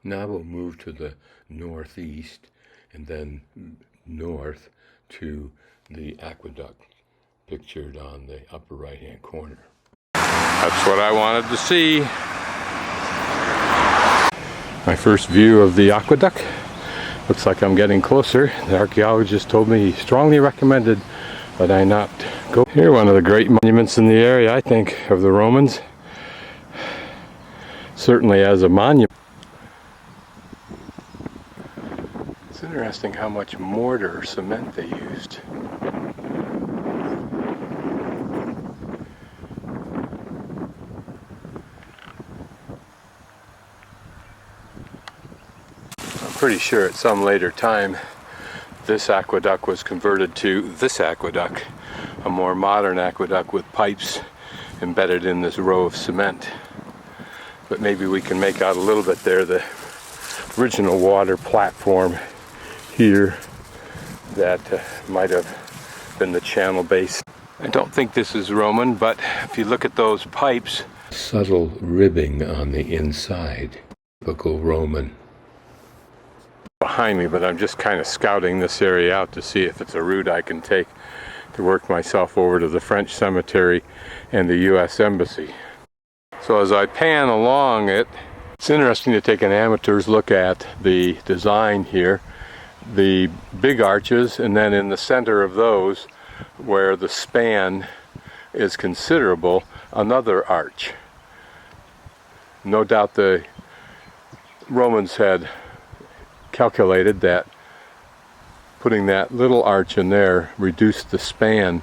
Now we'll move to the northeast and then north to the aqueduct pictured on the upper right-hand corner. That's what I wanted to see. My first view of the aqueduct. Looks like I'm getting closer. The archaeologist told me he strongly recommended that I not go here. One of the great monuments in the area, I think, of the Romans. Certainly as a monument. It's interesting how much mortar or cement they used. I'm pretty sure at some later time this aqueduct was converted to this aqueduct, a more modern aqueduct with pipes embedded in this row of cement. But maybe we can make out a little bit there the original water platform here that might have been the channel base. I don't think this is Roman, but if you look at those pipes, subtle ribbing on the inside, typical Roman. Behind me, but I'm just kind of scouting this area out to see if it's a route I can take to work myself over to the French cemetery and the U.S. Embassy. So as I pan along it, it's interesting to take an amateur's look at the design here. The big arches, and then in the center of those, where the span is considerable, another arch. No doubt the Romans had calculated that putting that little arch in there reduced the span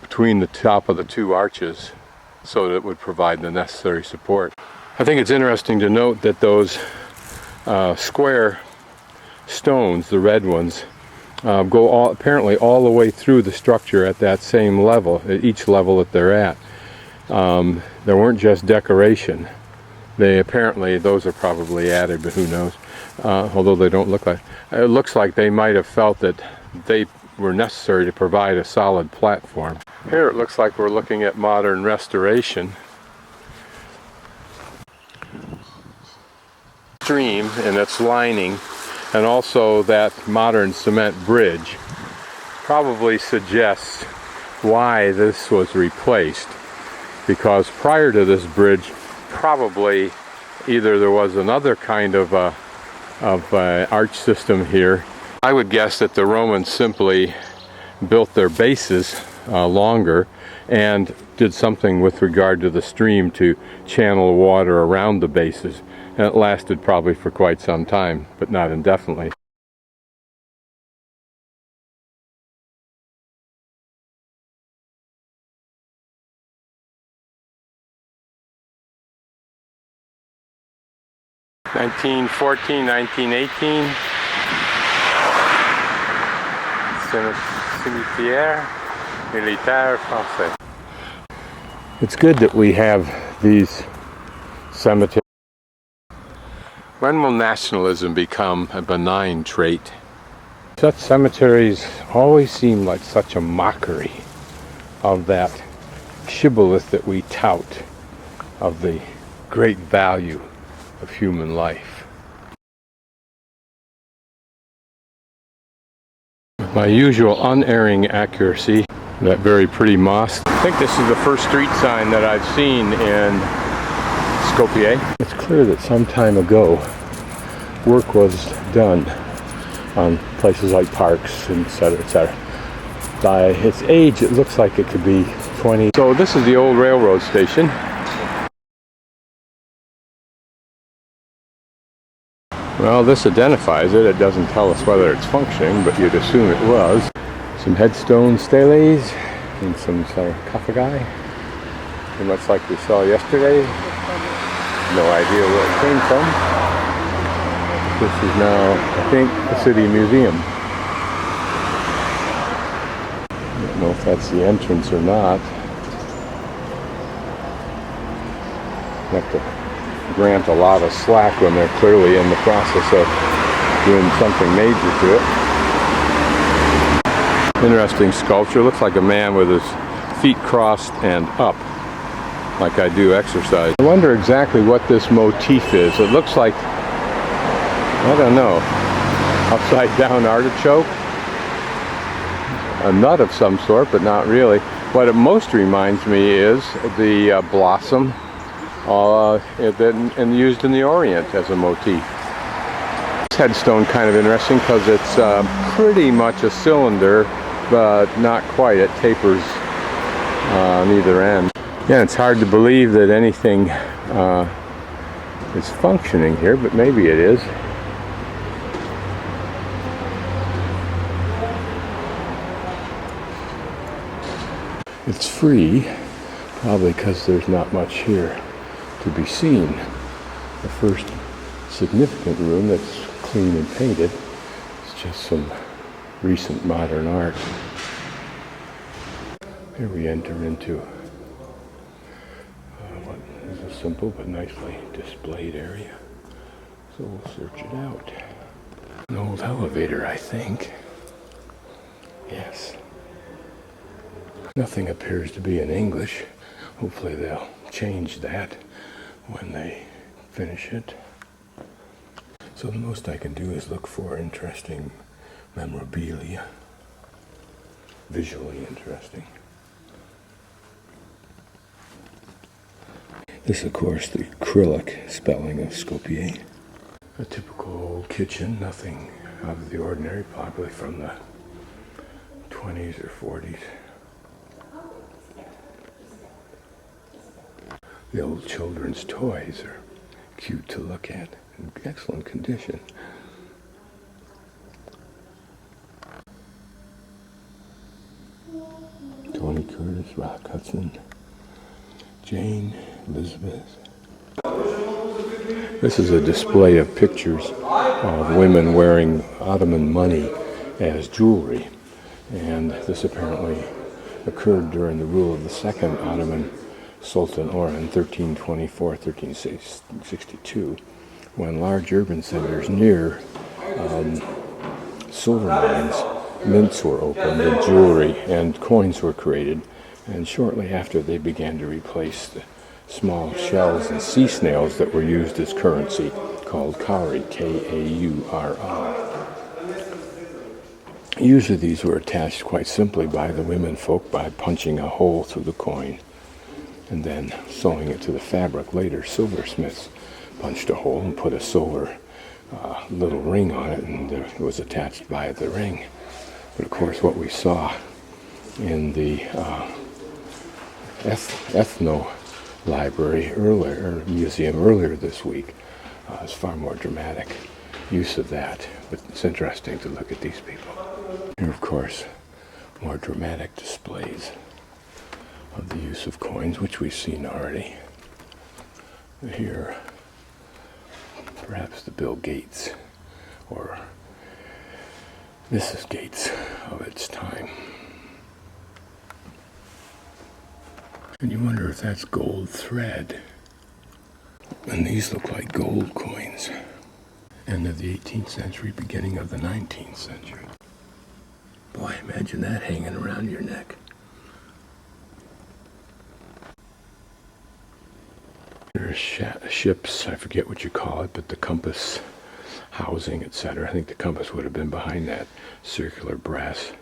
between the top of the two arches, so that it would provide the necessary support. I think it's interesting to note that those square stones, the red ones, go apparently all the way through the structure at that same level, at each level that they're at. They weren't just decoration. Apparently, those are probably added, but who knows? Although they don't look like. It looks like they might have felt that they were necessary to provide a solid platform. Here it looks like we're looking at modern restoration. Stream and its lining, and also that modern cement bridge, probably suggests why this was replaced. Because prior to this bridge, probably either there was another kind of arch system here. I would guess that the Romans simply built their bases longer and did something with regard to the stream to channel water around the bases, and it lasted probably for quite some time, but not indefinitely. (1914–1918) Cimetière militaire français. It's good that we have these cemeteries. When will nationalism become a benign trait? Such cemeteries always seem like such a mockery of that shibboleth that we tout of the great value of human life. My usual unerring accuracy, that very pretty mosque. I think this is the first street sign that I've seen in Skopje. It's clear that some time ago work was done on places like parks, etc., etc. By its age, it looks like it could be 20. So this is the old railroad station. Well, this identifies it. It doesn't tell us whether it's functioning, but you'd assume it was. Some headstone steles and some sarcophagi, pretty much like we saw yesterday. No idea where it came from. This is now, I think, the City Museum. I don't know if that's the entrance or not. You have to grant a lot of slack when they're clearly in the process of doing something major to it. Interesting sculpture. Looks like a man with his feet crossed and up. like I do exercise. I wonder exactly what this motif is. It looks like, I don't know, upside down artichoke? A nut of some sort, but not really. What it most reminds me is the blossom and used in the Orient as a motif. This headstone kind of interesting because it's pretty much a cylinder, but not quite. It tapers on either end. Yeah, it's hard to believe that anything is functioning here, but maybe it is. It's free, probably because there's not much here to be seen. The first significant room that's clean and painted is just some recent modern art. Here we enter into what is a simple but nicely displayed area. So we'll search it out. An old elevator, I think. Yes. Nothing appears to be in English. Hopefully they'll change that when they finish it. So the most I can do is look for interesting memorabilia. Visually interesting. This, of course, the Cyrillic spelling of Skopje. A typical old kitchen, nothing out of the ordinary, probably from the 20s or 40s. The old children's toys are cute to look at, in excellent condition. Tony Curtis, Rock Hudson, Jane, Elizabeth. This is a display of pictures of women wearing Ottoman money as jewelry, and this apparently occurred during the rule of the second Ottoman Sultan Orhan, 1324-1362, when large urban centers near silver mines, mints were opened and jewelry and coins were created, and shortly after they began to replace the small shells and sea snails that were used as currency, called kauri, K-A-U-R-I. Usually these were attached quite simply by the women folk by punching a hole through the coin and then sewing it to the fabric. Later, silversmiths punched a hole and put a silver little ring on it, and it was attached by the ring. But of course, what we saw in the ethno library museum earlier this week is far more dramatic use of that. But it's interesting to look at these people. Here, of course, more dramatic displays of the use of coins, which we've seen already. Here, perhaps the Bill Gates or Mrs. Gates of its time. And you wonder if that's gold thread. And these look like gold coins. End of the 18th century, beginning of the 19th century. Boy, imagine that hanging around your neck. There's ships, I forget what you call it, but the compass housing, etc. I think the compass would have been behind that circular brass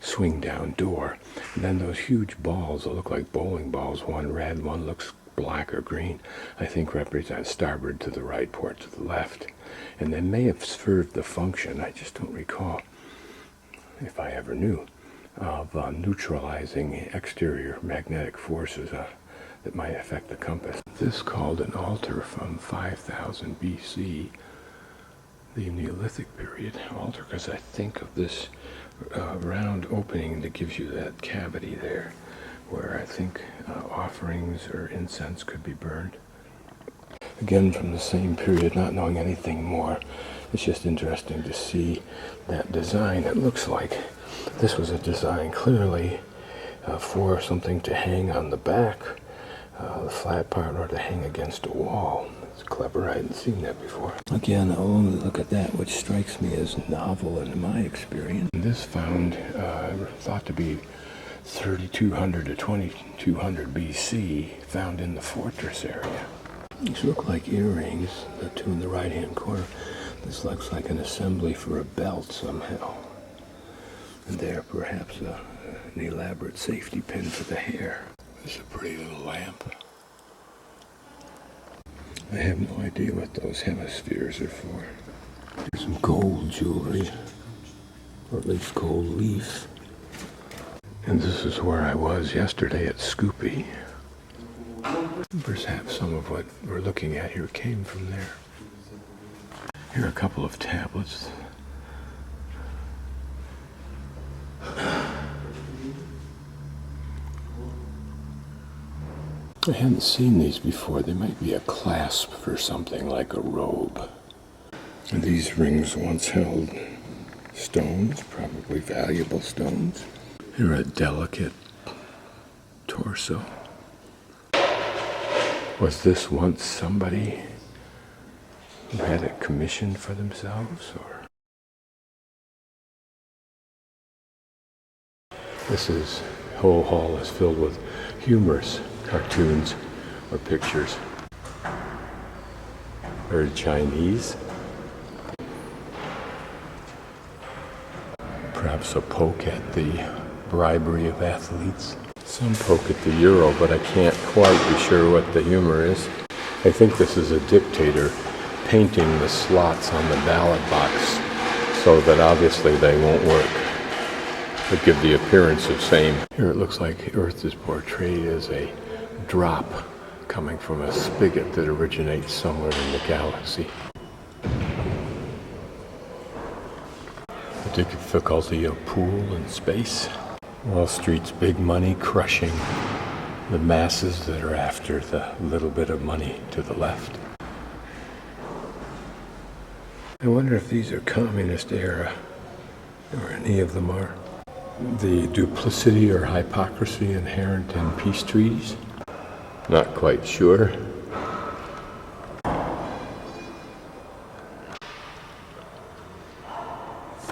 swing down door. And then those huge balls that look like bowling balls, one red, one looks black or green, I think represent starboard to the right, port to the left. And they may have served the function, I just don't recall, if I ever knew, of neutralizing exterior magnetic forces that might affect the compass. This called an altar from 5000 BC, the Neolithic period altar, because I think of this round opening that gives you that cavity there, where I think offerings or incense could be burned. Again, from the same period, not knowing anything more, it's just interesting to see that design. It looks like this was a design clearly for something to hang on the back, the flat part, or to hang against a wall. It's clever, I hadn't seen that before. Again, I'll only look at that which strikes me as novel in my experience. This found, thought to be 3200 to 2200 BC, found in the fortress area. These look like earrings, the two in the right-hand corner. This looks like an assembly for a belt somehow. And there, perhaps an elaborate safety pin for the hair. This is a pretty little lamp. I have no idea what those hemispheres are for. There's some gold jewelry, or at least gold leaf. And this is where I was yesterday at Scupi. Perhaps some of what we're looking at here came from there. Here are a couple of tablets. I hadn't seen these before. They might be a clasp for something like a robe. And these rings once held stones, probably valuable stones. Here a delicate torso. Was this once somebody who had it commissioned for themselves, or? Whole hall is filled with humorous cartoons or pictures. Very Chinese. Perhaps a poke at the bribery of athletes. Some poke at the euro, but I can't quite be sure what the humor is. I think this is a dictator painting the slots on the ballot box so that obviously they won't work, but give the appearance of same. Here it looks like Earth is portrayed as a drop coming from a spigot that originates somewhere in the galaxy. The difficulty of pool and space. Wall Street's big money crushing the masses that are after the little bit of money to the left. I wonder if these are communist era, or any of them are. The duplicity or hypocrisy inherent in peace treaties? Not quite sure.